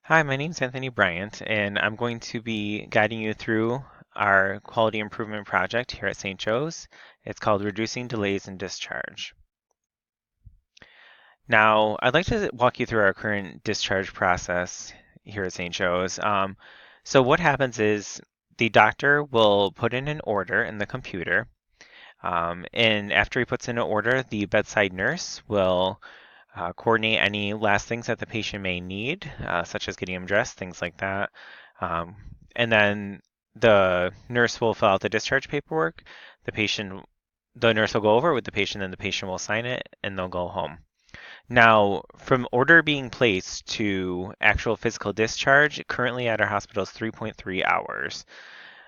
Hi, my name is Anthony Bryant, and I'm going to be guiding you through our quality improvement project here at St. Joe's. It's called Reducing Delays in Discharge. Now, I'd like to walk you through our current discharge process here at St. Joe's. So what happens is the doctor will put in an order in the computer, and after he puts in an order, the bedside nurse will coordinate any last things that the patient may need, such as getting him dressed, things like that. Um, and then the nurse will fill out the discharge paperwork. The nurse will go over it with the patient, and the patient will sign it, and they'll go home. Now, from order being placed to actual physical discharge, currently at our hospital is 3.3 hours.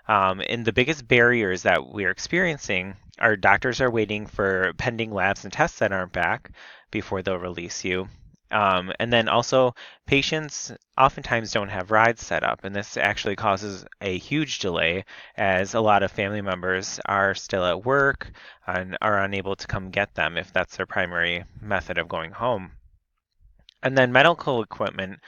And the biggest barriers that we're experiencing are doctors are waiting for pending labs and tests that aren't back before they'll release you. And then also, patients oftentimes don't have rides set up, and this actually causes a huge delay as a lot of family members are still at work and are unable to come get them if that's their primary method of going home. And then medical equipment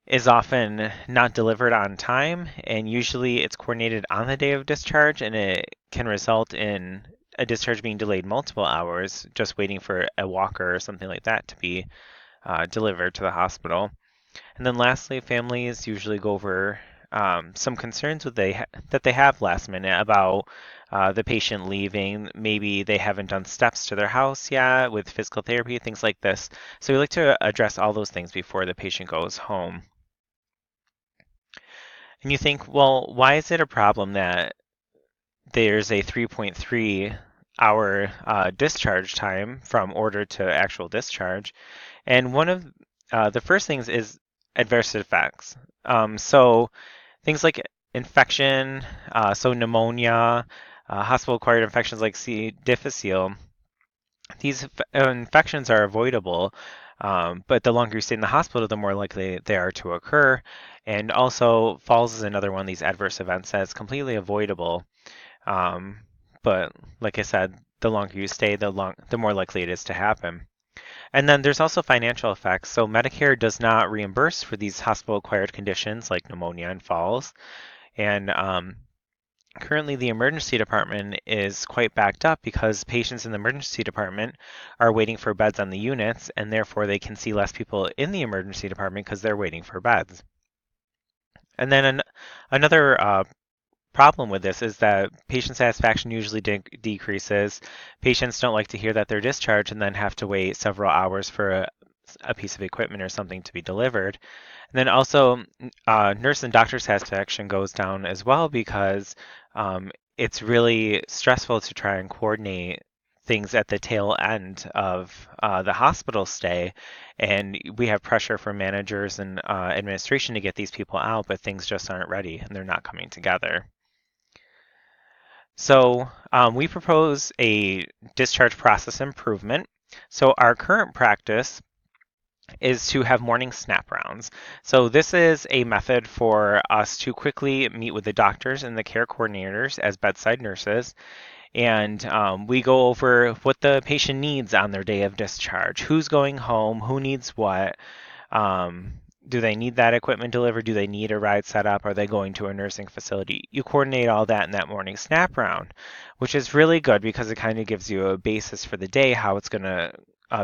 is often not delivered on time, and usually it's coordinated on the day of discharge, and it can result in a discharge being delayed multiple hours, just waiting for a walker or something like that to be delivered to the hospital. And then lastly, families usually go over some concerns that they have last minute about the patient leaving. Maybe they haven't done steps to their house yet with physical therapy, things like this. So we like to address all those things before the patient goes home. And you think, well, why is it a problem that there's a 3.3 hour discharge time from order to actual discharge? And one of the first things is adverse effects. So things like infection, so pneumonia, hospital-acquired infections like C. difficile, these infections are avoidable, but the longer you stay in the hospital, the more likely they are to occur. And also, falls is another one of these adverse events that's completely avoidable. Um, but like I said, the longer you stay, the more likely it is to happen. And then there's also financial effects. So Medicare does not reimburse for these hospital-acquired conditions like pneumonia and falls. And currently, the emergency department is quite backed up because patients in the emergency department are waiting for beds on the units, and therefore they can see less people in the emergency department because they're waiting for beds. And then another problem with this is that patient satisfaction usually decreases. Patients don't like to hear that they're discharged and then have to wait several hours for a piece of equipment or something to be delivered. And then also, nurse and doctor satisfaction goes down as well because it's really stressful to try and coordinate things at the tail end of the hospital stay. And we have pressure from managers and administration to get these people out, but things just aren't ready and they're not coming together. So we propose a discharge process improvement. So our current practice is to have morning snap rounds. So this is a method for us to quickly meet with the doctors and the care coordinators as bedside nurses, and we go over what the patient needs on their day of discharge, who's going home, who needs what. Um, do they need that equipment delivered? Do they need a ride set up? Are they going to a nursing facility? You coordinate all that in that morning snap round, which is really good because it kind of gives you a basis for the day, how it's going to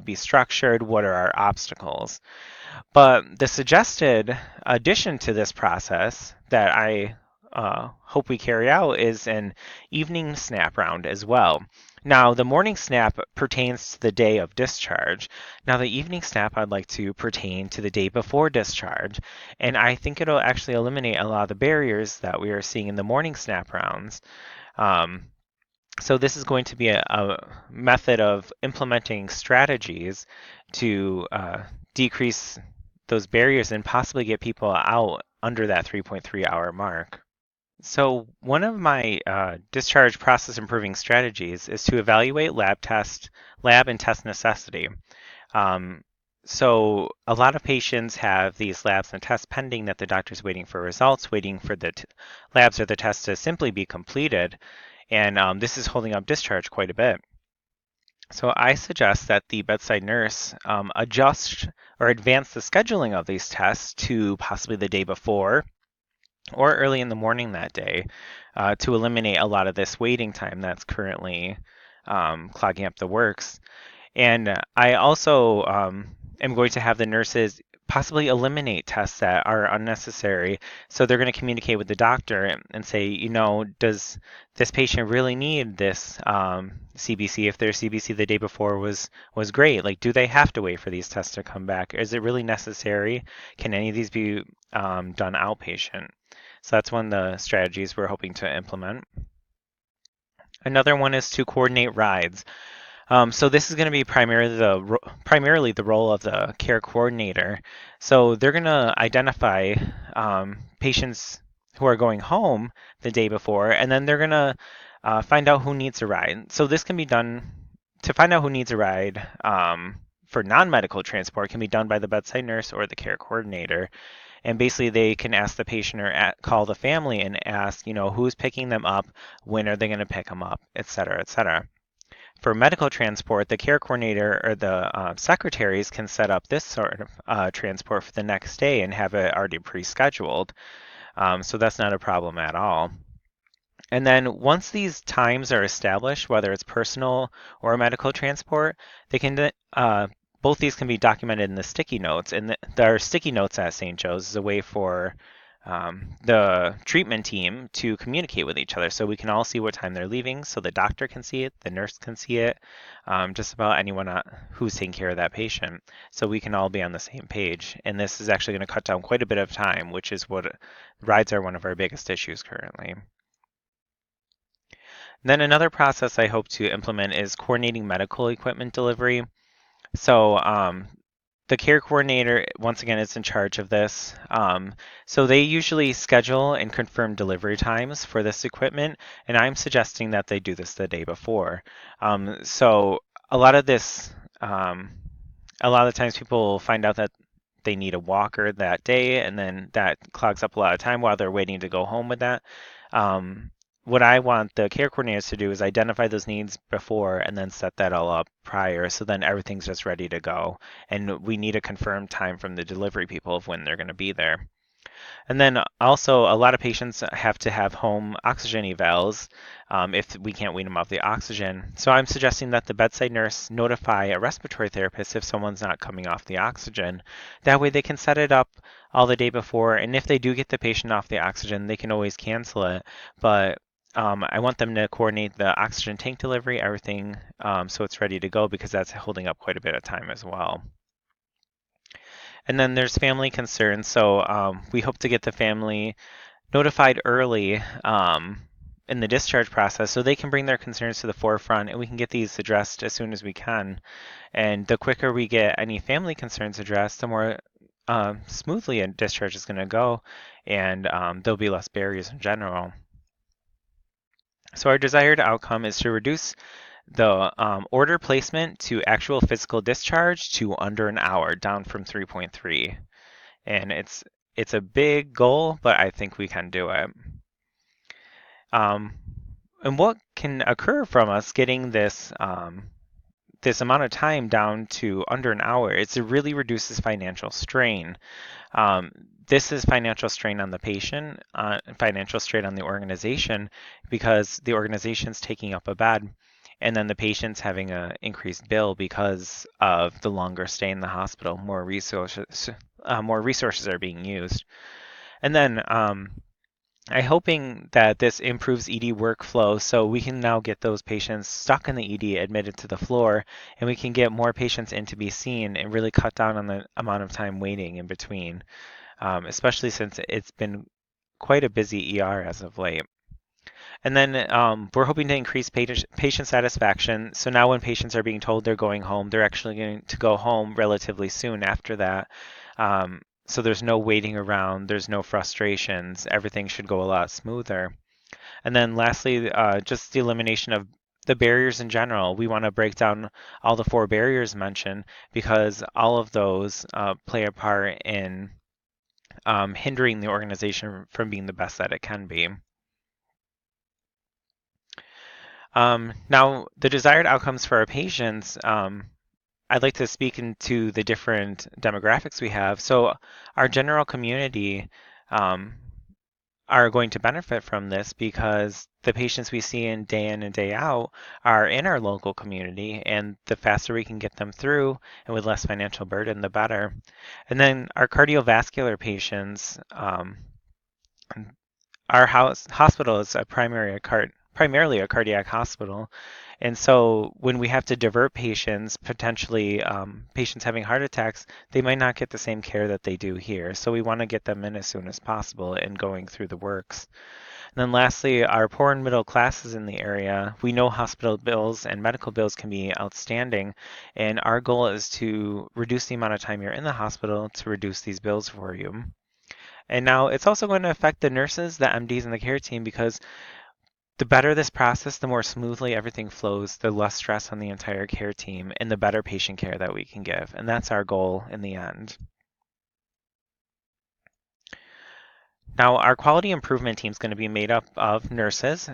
be structured, what are our obstacles. But the suggested addition to this process that I hope we carry out is an evening snap round as well. Now, the morning snap pertains to the day of discharge. Now, the evening snap I'd like to pertain to the day before discharge, and I think it'll actually eliminate a lot of the barriers that we are seeing in the morning snap rounds. Um, so this is going to be a method of implementing strategies to decrease those barriers and possibly get people out under that 3.3 hour mark. So one of my discharge process improving strategies is to evaluate lab and test necessity. Um, so a lot of patients have these labs and tests pending that the doctor's waiting for results, waiting for the labs or the tests to simply be completed. And this is holding up discharge quite a bit. So I suggest that the bedside nurse adjust or advance the scheduling of these tests to possibly the day before or early in the morning that day to eliminate a lot of this waiting time that's currently clogging up the works. And I also am going to have the nurses possibly eliminate tests that are unnecessary. So they're going to communicate with the doctor and say, does this patient really need this CBC? If their CBC the day before was great, like, do they have to wait for these tests to come back? Is it really necessary? Can any of these be done outpatient? So that's one of the strategies we're hoping to implement. Another one is to coordinate rides. So this is going to be primarily the role of the care coordinator. So they're going to identify patients who are going home the day before, and then they're going to find out who needs a ride. So this can be done to find out who needs a ride for non-medical transport can be done by the bedside nurse or the care coordinator. And basically, they can ask the patient or call the family and ask, who's picking them up, when are they going to pick them up, et cetera, et cetera. For medical transport, the care coordinator or the secretaries can set up this sort of transport for the next day and have it already pre-scheduled. So that's not a problem at all. And then once these times are established, whether it's personal or medical transport, they can both these can be documented in the sticky notes. And there are sticky notes at St. Joe's is a way for the treatment team to communicate with each other, so we can all see what time they're leaving, so the doctor can see it, the nurse can see it, just about anyone who's taking care of that patient, so we can all be on the same page. And this is actually going to cut down quite a bit of time, which is what rides are one of our biggest issues currently. Then another process I hope to implement is coordinating medical equipment delivery. So the care coordinator, once again, is in charge of this. So they usually schedule and confirm delivery times for this equipment, and I'm suggesting that they do this the day before. So a lot of this, a lot of the times people find out that they need a walker that day, and then that clogs up a lot of time while they're waiting to go home with that. Um, what I want the care coordinators to do is identify those needs before and then set that all up prior, so then everything's just ready to go. And we need a confirmed time from the delivery people of when they're going to be there. And then also, a lot of patients have to have home oxygen evals if we can't wean them off the oxygen. So I'm suggesting that the bedside nurse notify a respiratory therapist if someone's not coming off the oxygen. That way they can set it up all the day before, and if they do get the patient off the oxygen, they can always cancel it. But I want them to coordinate the oxygen tank delivery, everything, so it's ready to go, because that's holding up quite a bit of time as well. And then there's family concerns. So we hope to get the family notified early in the discharge process so they can bring their concerns to the forefront, and we can get these addressed as soon as we can. And the quicker we get any family concerns addressed, the more smoothly a discharge is going to go, and there'll be less barriers in general. So our desired outcome is to reduce the order placement to actual physical discharge to under an hour, down from 3.3. And it's a big goal, but I think we can do it. And what can occur from us getting this this amount of time down to under an hour? It really reduces financial strain. This is financial strain on the patient, financial strain on the organization, because the organization's taking up a bed, and then the patient's having an increased bill because of the longer stay in the hospital. More resources are being used. And then I'm hoping that this improves ED workflow, so we can now get those patients stuck in the ED admitted to the floor, and we can get more patients in to be seen and really cut down on the amount of time waiting in between, especially since it's been quite a busy ER as of late. And then we're hoping to increase patient satisfaction. So now when patients are being told they're going home, they're actually going to go home relatively soon after that. So there's no waiting around, there's no frustrations, everything should go a lot smoother. And then lastly, just the elimination of the barriers in general. We want to break down all the 4 barriers mentioned, because all of those play a part in hindering the organization from being the best that it can be. Now, the desired outcomes for our patients, I'd like to speak into the different demographics we have. So our general community um, are going to benefit from this because the patients we see in and day out are in our local community, and the faster we can get them through and with less financial burden, the better. And then our cardiovascular patients, our hospital is primarily a cardiac hospital. And so when we have to divert patients, potentially patients having heart attacks, they might not get the same care that they do here. So we want to get them in as soon as possible and going through the works. And then lastly, our poor and middle classes in the area, we know hospital bills and medical bills can be outstanding, and our goal is to reduce the amount of time you're in the hospital to reduce these bills for you. And now it's also going to affect the nurses, the MDs, and the care team because the better this process, the more smoothly everything flows, the less stress on the entire care team, and the better patient care that we can give. And that's our goal in the end. Now, our quality improvement team is going to be made up of nurses.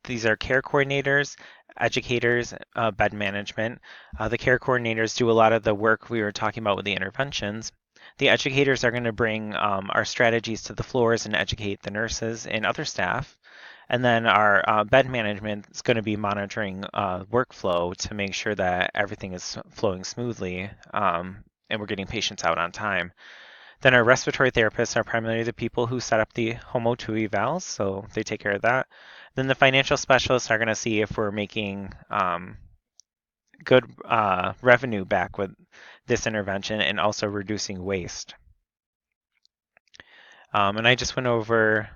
These are care coordinators, educators, bed management. The care coordinators do a lot of the work we were talking about with the interventions. The educators are going to bring our strategies to the floors and educate the nurses and other staff. And then our bed management is going to be monitoring workflow to make sure that everything is flowing smoothly and we're getting patients out on time. Then our respiratory therapists are primarily the people who set up the HOMO 2 evals, so they take care of that. Then the financial specialists are going to see if we're making good revenue back with this intervention and also reducing waste. And I just went over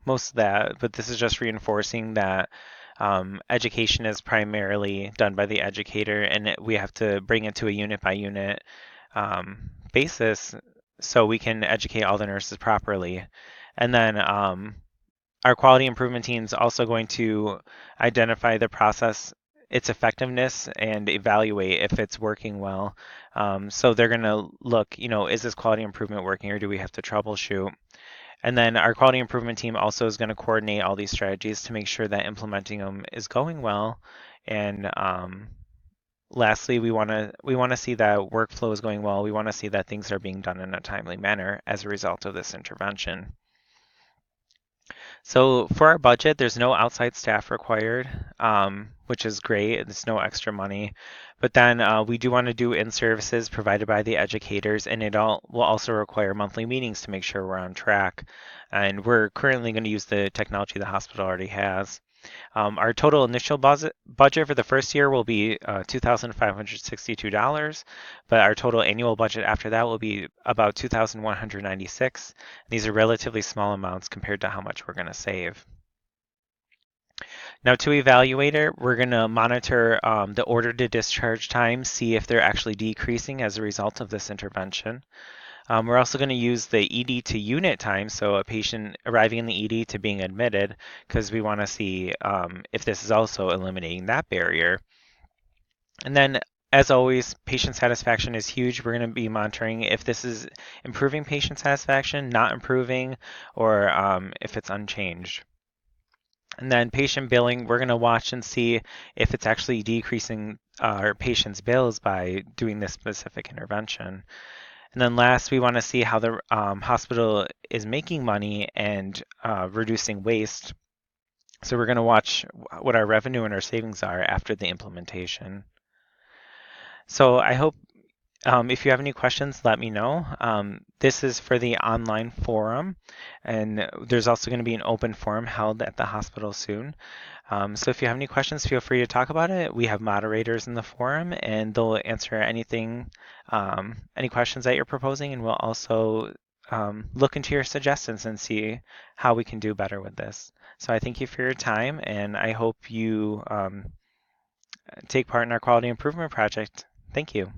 most of that, but this is just reinforcing that education is primarily done by the educator, and we have to bring it to a unit by unit basis so we can educate all the nurses properly. And then our quality improvement team is also going to identify the process, its effectiveness, and evaluate if it's working well. So they're going to look, is this quality improvement working or do we have to troubleshoot? And then our quality improvement team also is going to coordinate all these strategies to make sure that implementing them is going well. And lastly, we want to see that workflow is going well. We want to see that things are being done in a timely manner as a result of this intervention. So for our budget, there's no outside staff required, which is great. It's no extra money. But then we do want to do in-services provided by the educators, and will also require monthly meetings to make sure we're on track. And we're currently going to use the technology the hospital already has. Our total initial budget for the first year will be $2,562, but our total annual budget after that will be about $2,196. These are relatively small amounts compared to how much we're going to save. Now to evaluate it, we're going to monitor the order to discharge time, see if they're actually decreasing as a result of this intervention. We're also going to use the ED to unit time, so a patient arriving in the ED to being admitted, because we want to see if this is also eliminating that barrier. And then, as always, patient satisfaction is huge. We're going to be monitoring if this is improving patient satisfaction, not improving, or if it's unchanged. And then patient billing, we're going to watch and see if it's actually decreasing our patient's bills by doing this specific intervention. And then last, we want to see how the hospital is making money and reducing waste. So we're going to watch what our revenue and our savings are after the implementation. So I hope if you have any questions, let me know. This is for the online forum, and there's also going to be an open forum held at the hospital soon. So if you have any questions, feel free to talk about it. We have moderators in the forum, and they'll answer anything, any questions that you're proposing, and we'll also look into your suggestions and see how we can do better with this. So I thank you for your time, and I hope you take part in our quality improvement project. Thank you.